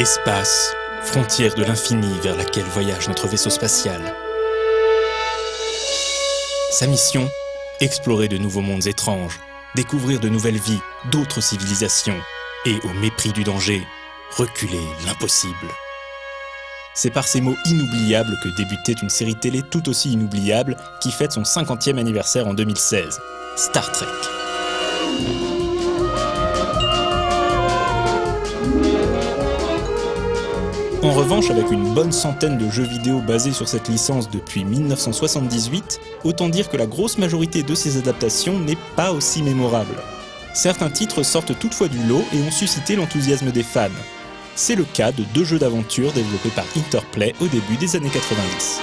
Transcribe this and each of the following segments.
Espace, frontière de l'infini vers laquelle voyage notre vaisseau spatial. Sa mission, explorer de nouveaux mondes étranges, découvrir de nouvelles vies, d'autres civilisations, et au mépris du danger, reculer l'impossible. C'est par ces mots inoubliables que débutait une série télé tout aussi inoubliable qui fête son 50e anniversaire en 2016, Star Trek. En revanche, avec une bonne centaine de jeux vidéo basés sur cette licence depuis 1978, autant dire que la grosse majorité de ces adaptations n'est pas aussi mémorable. Certains titres sortent toutefois du lot et ont suscité l'enthousiasme des fans. C'est le cas de 2 jeux d'aventure développés par Interplay au début des années 90.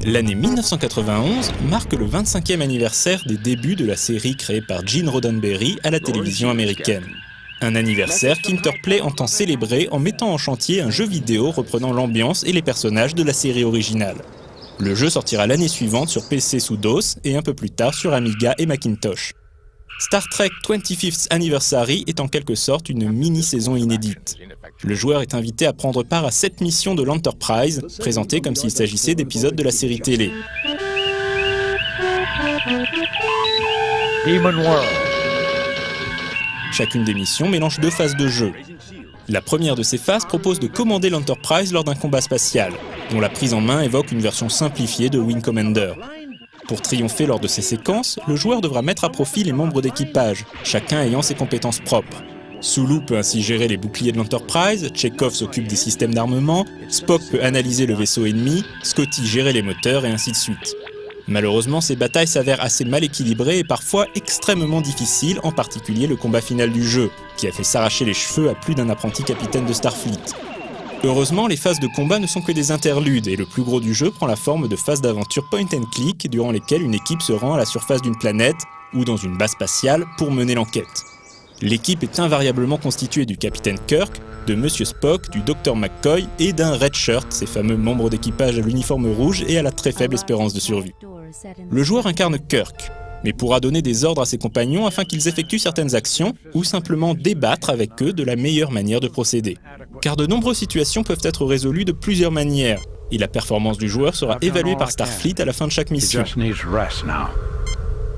L'année 1991 marque le 25e anniversaire des débuts de la série créée par Gene Roddenberry à la télévision américaine. Un anniversaire qu'Interplay entend célébrer en mettant en chantier un jeu vidéo reprenant l'ambiance et les personnages de la série originale. Le jeu sortira l'année suivante sur PC sous DOS et un peu plus tard sur Amiga et Macintosh. Star Trek 25th Anniversary est en quelque sorte une mini-saison inédite. Le joueur est invité à prendre part à 7 missions de l'Enterprise, présentées comme s'il s'agissait d'épisodes de la série télé. Chacune des missions mélange 2 phases de jeu. La première de ces phases propose de commander l'Enterprise lors d'un combat spatial, dont la prise en main évoque une version simplifiée de Wing Commander. Pour triompher lors de ces séquences, le joueur devra mettre à profit les membres d'équipage, chacun ayant ses compétences propres. Sulu peut ainsi gérer les boucliers de l'Enterprise, Chekhov s'occupe des systèmes d'armement, Spock peut analyser le vaisseau ennemi, Scotty gérer les moteurs et ainsi de suite. Malheureusement, ces batailles s'avèrent assez mal équilibrées et parfois extrêmement difficiles, en particulier le combat final du jeu, qui a fait s'arracher les cheveux à plus d'un apprenti capitaine de Starfleet. Heureusement, les phases de combat ne sont que des interludes et le plus gros du jeu prend la forme de phases d'aventure point and click durant lesquelles une équipe se rend à la surface d'une planète ou dans une base spatiale pour mener l'enquête. L'équipe est invariablement constituée du capitaine Kirk, de Monsieur Spock, du Dr McCoy et d'un Red Shirt, ces fameux membres d'équipage à l'uniforme rouge et à la très faible espérance de survie. Le joueur incarne Kirk, mais pourra donner des ordres à ses compagnons afin qu'ils effectuent certaines actions ou simplement débattre avec eux de la meilleure manière de procéder. Car de nombreuses situations peuvent être résolues de plusieurs manières, et la performance du joueur sera évaluée par Starfleet à la fin de chaque mission.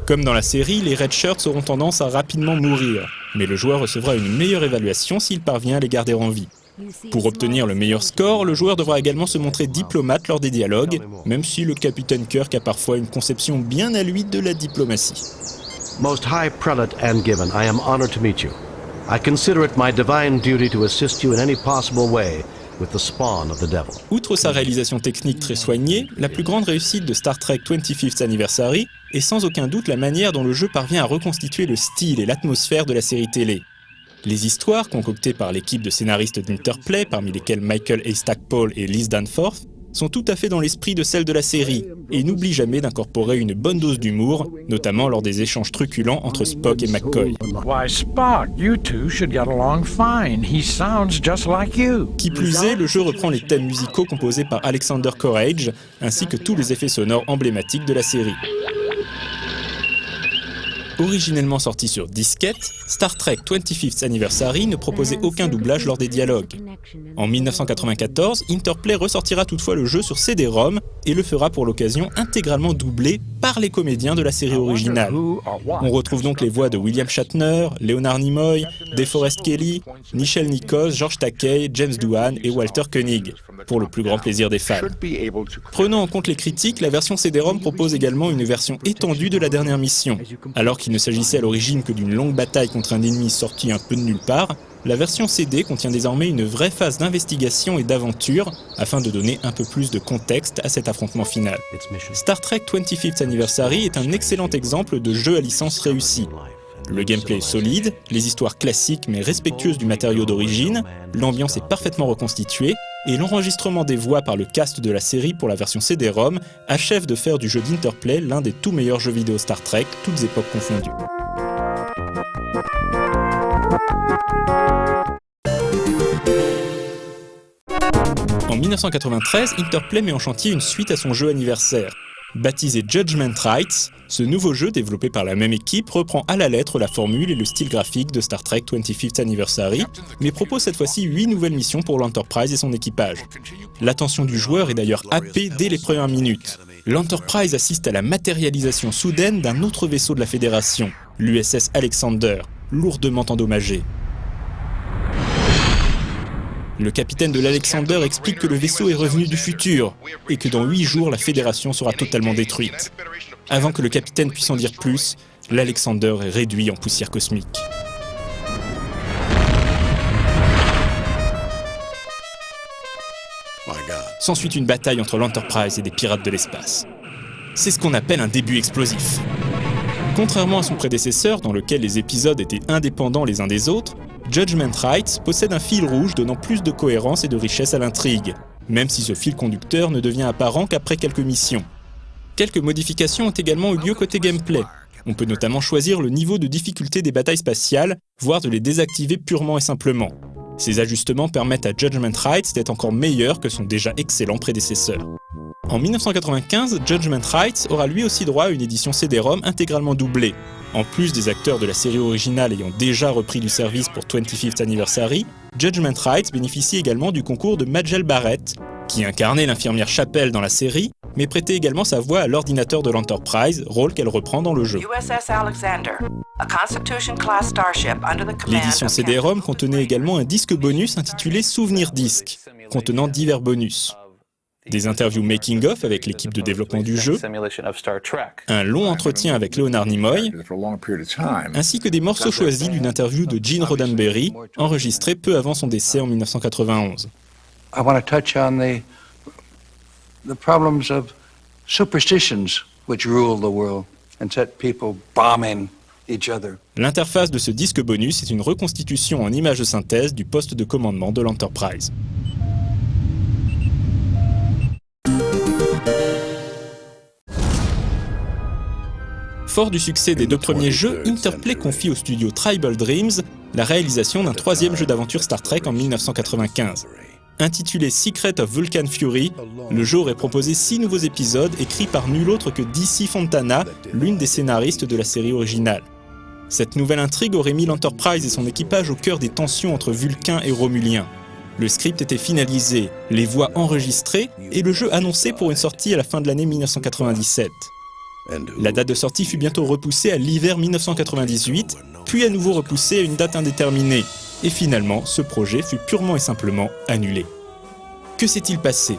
Comme dans la série, les Red Shirts auront tendance à rapidement mourir, mais le joueur recevra une meilleure évaluation s'il parvient à les garder en vie. Pour obtenir le meilleur score, le joueur devra également se montrer diplomate lors des dialogues, même si le capitaine Kirk a parfois une conception bien à lui de la diplomatie. Most High Prelate Angiven, I am honored to meet you. I consider it my divine duty to assist you in any possible way with the spawn of the devil. Outre sa réalisation technique très soignée, la plus grande réussite de Star Trek 25th Anniversary est sans aucun doute la manière dont le jeu parvient à reconstituer le style et l'atmosphère de la série télé. Les histoires, concoctées par l'équipe de scénaristes d'Interplay, parmi lesquels Michael A. Stackpole et Liz Danforth, sont tout à fait dans l'esprit de celles de la série, et n'oublient jamais d'incorporer une bonne dose d'humour, notamment lors des échanges truculents entre Spock et McCoy. Why, Spock, you two should get along fine. He sounds just like you. Qui plus est, le jeu reprend les thèmes musicaux composés par Alexander Courage, ainsi que tous les effets sonores emblématiques de la série. Originellement sorti sur disquette, Star Trek 25th Anniversary ne proposait aucun doublage lors des dialogues. En 1994, Interplay ressortira toutefois le jeu sur CD-ROM et le fera pour l'occasion intégralement doublé par les comédiens de la série originale. On retrouve donc les voix de William Shatner, Leonard Nimoy, DeForest Kelley, Nichelle Nichols, George Takei, James Doohan et Walter Koenig, pour le plus grand plaisir des fans. Prenant en compte les critiques, la version CD-ROM propose également une version étendue de la dernière mission. Alors qu'il ne s'agissait à l'origine que d'une longue bataille contre un ennemi sorti un peu de nulle part, la version CD contient désormais une vraie phase d'investigation et d'aventure afin de donner un peu plus de contexte à cet affrontement final. Star Trek 25th Anniversary est un excellent exemple de jeu à licence réussi. Le gameplay est solide, les histoires classiques mais respectueuses du matériau d'origine, l'ambiance est parfaitement reconstituée, et l'enregistrement des voix par le cast de la série pour la version CD-ROM achève de faire du jeu d'Interplay l'un des tout meilleurs jeux vidéo Star Trek, toutes époques confondues. En 1993, Interplay met en chantier une suite à son jeu anniversaire. Baptisé Judgment Rights, ce nouveau jeu développé par la même équipe reprend à la lettre la formule et le style graphique de Star Trek 25th Anniversary, mais propose cette fois-ci 8 nouvelles missions pour l'Enterprise et son équipage. L'attention du joueur est d'ailleurs happée dès les premières minutes. L'Enterprise assiste à la matérialisation soudaine d'un autre vaisseau de la Fédération, l'USS Alexander, lourdement endommagé. Le capitaine de l'Alexander explique que le vaisseau est revenu du futur et que dans 8 jours, la Fédération sera totalement détruite. Avant que le capitaine puisse en dire plus, l'Alexander est réduit en poussière cosmique. S'ensuit une bataille entre l'Enterprise et des pirates de l'espace. C'est ce qu'on appelle un début explosif. Contrairement à son prédécesseur, dans lequel les épisodes étaient indépendants les uns des autres, Judgment Rights possède un fil rouge donnant plus de cohérence et de richesse à l'intrigue, même si ce fil conducteur ne devient apparent qu'après quelques missions. Quelques modifications ont également eu lieu côté gameplay. On peut notamment choisir le niveau de difficulté des batailles spatiales, voire de les désactiver purement et simplement. Ces ajustements permettent à Judgment Rights d'être encore meilleur que son déjà excellent prédécesseur. En 1995, Judgment Rights aura lui aussi droit à une édition CD-ROM intégralement doublée. En plus des acteurs de la série originale ayant déjà repris du service pour 25th Anniversary, Judgment Rights bénéficie également du concours de Majel Barrett, qui incarnait l'infirmière Chapel dans la série, mais prêtait également sa voix à l'ordinateur de l'Enterprise, rôle qu'elle reprend dans le jeu. L'édition CD-ROM contenait également un disque bonus intitulé Souvenir Disque, contenant divers bonus. Des interviews making-of avec l'équipe de développement du jeu, un long entretien avec Leonard Nimoy, ainsi que des morceaux choisis d'une interview de Gene Roddenberry, enregistrée peu avant son décès en 1991. I want to touch on the problems of superstitions which rule the world and set people bombing each other. L'interface de ce disque bonus est une reconstitution en images de synthèse du poste de commandement de l'Enterprise. Fort du succès des 2 premiers jeux, Interplay confie au studio Tribal Dreams la réalisation d'un 3e jeu d'aventure Star Trek en 1995. Intitulé Secret of Vulcan Fury, le jeu aurait proposé 6 nouveaux épisodes écrits par nul autre que DC Fontana, l'une des scénaristes de la série originale. Cette nouvelle intrigue aurait mis l'Enterprise et son équipage au cœur des tensions entre Vulcains et Romuliens. Le script était finalisé, les voix enregistrées et le jeu annoncé pour une sortie à la fin de l'année 1997. La date de sortie fut bientôt repoussée à l'hiver 1998, puis à nouveau repoussée à une date indéterminée. Et finalement, ce projet fut purement et simplement annulé. Que s'est-il passé ?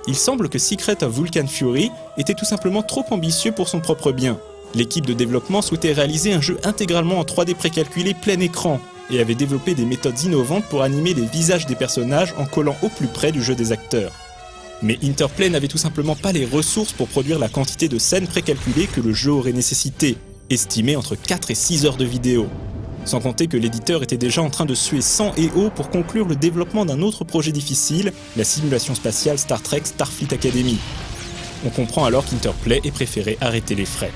Il semble que Secret of Vulcan Fury était tout simplement trop ambitieux pour son propre bien. L'équipe de développement souhaitait réaliser un jeu intégralement en 3D précalculé plein écran et avait développé des méthodes innovantes pour animer les visages des personnages en collant au plus près du jeu des acteurs. Mais Interplay n'avait tout simplement pas les ressources pour produire la quantité de scènes précalculées que le jeu aurait nécessité, estimée entre 4 et 6 heures de vidéo. Sans compter que l'éditeur était déjà en train de suer sang et eau pour conclure le développement d'un autre projet difficile, la simulation spatiale Star Trek Starfleet Academy. On comprend alors qu'Interplay ait préféré arrêter les frais.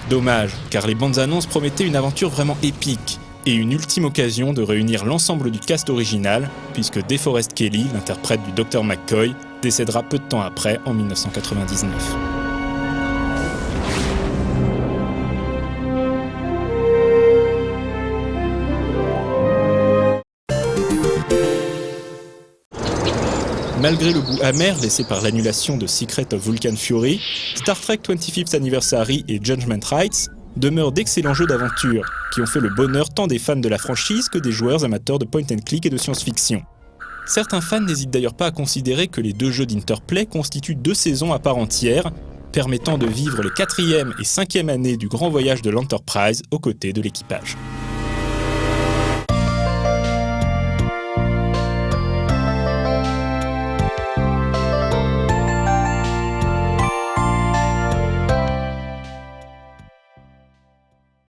Dommage, car les bandes annonces promettaient une aventure vraiment épique, et une ultime occasion de réunir l'ensemble du cast original, puisque DeForest Kelley, l'interprète du Dr McCoy, décédera peu de temps après, en 1999. Malgré le goût amer laissé par l'annulation de Secret of Vulcan Fury, Star Trek 25th Anniversary et Judgment Rights demeurent d'excellents jeux d'aventure, qui ont fait le bonheur tant des fans de la franchise que des joueurs amateurs de point and click et de science-fiction. Certains fans n'hésitent d'ailleurs pas à considérer que les 2 jeux d'Interplay constituent 2 saisons à part entière, permettant de vivre les 4e et 5e années du grand voyage de l'Enterprise aux côtés de l'équipage.